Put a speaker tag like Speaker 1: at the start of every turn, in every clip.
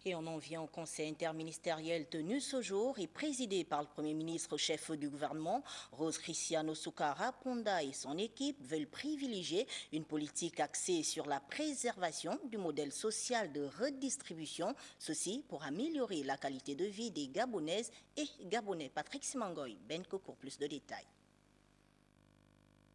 Speaker 1: Et on en vient au conseil interministériel tenu ce jour et présidé par le Premier ministre chef du gouvernement. Rose Cristiano Soukara Ponda et son équipe veulent privilégier une politique axée sur la préservation du modèle social de redistribution, ceci pour améliorer la qualité de vie des Gabonaises et Gabonais. Patrick Simangoy, Benko pour plus de détails.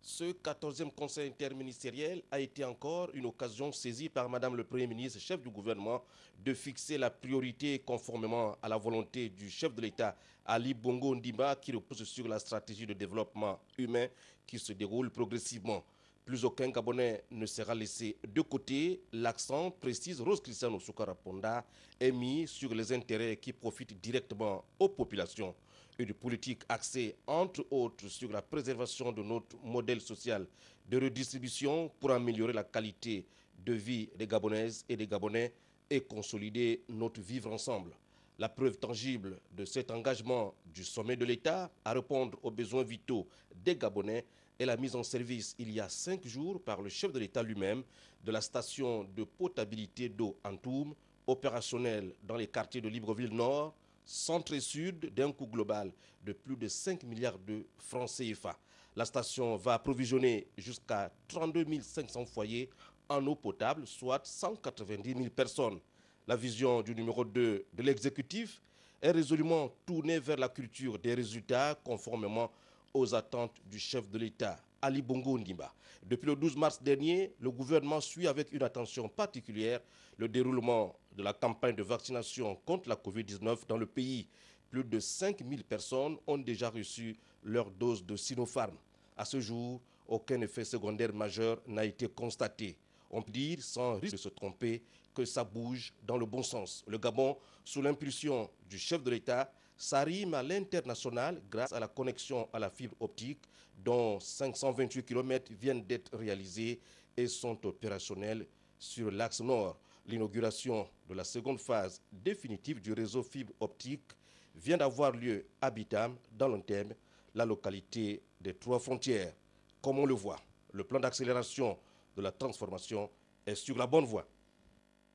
Speaker 2: Ce 14e conseil interministériel a été encore une occasion saisie par Madame le Premier ministre, chef du gouvernement, de fixer la priorité conformément à la volonté du chef de l'État, Ali Bongo Ondimba, qui repose sur la stratégie de développement humain qui se déroule progressivement. Plus aucun Gabonais ne sera laissé de côté. L'accent, précise Rose Cristiano Soukara Ponda, est mis sur les intérêts qui profitent directement aux populations. Une politique axée, entre autres, sur la préservation de notre modèle social de redistribution pour améliorer la qualité de vie des Gabonaises et des Gabonais et consolider notre vivre ensemble. La preuve tangible de cet engagement du sommet de l'État à répondre aux besoins vitaux des Gabonais est la mise en service il y a 5 jours par le chef de l'État lui-même de la station de potabilité d'eau Antoum, opérationnelle dans les quartiers de Libreville Nord, centre et sud d'un coût global de plus de 5 milliards de francs CFA. La station va approvisionner jusqu'à 32 500 foyers en eau potable, soit 190 000 personnes. La vision du numéro 2 de l'exécutif est résolument tournée vers la culture des résultats conformément aux attentes du chef de l'État, Ali Bongo Ondimba. Depuis le 12 mars dernier, le gouvernement suit avec une attention particulière le déroulement de la campagne de vaccination contre la Covid-19 dans le pays. Plus de 5 000 personnes ont déjà reçu leur dose de Sinopharm. À ce jour, aucun effet secondaire majeur n'a été constaté. On peut dire, sans risque de se tromper, que ça bouge dans le bon sens. Le Gabon, sous l'impulsion du chef de l'État, s'arrime à l'international grâce à la connexion à la fibre optique dont 528 km viennent d'être réalisés et sont opérationnels sur l'axe nord. L'inauguration de la seconde phase définitive du réseau fibre optique vient d'avoir lieu à Bitam, dans l'Antème, la localité des 3 frontières. Comme on le voit, le plan d'accélération de la transformation est sur la bonne voie.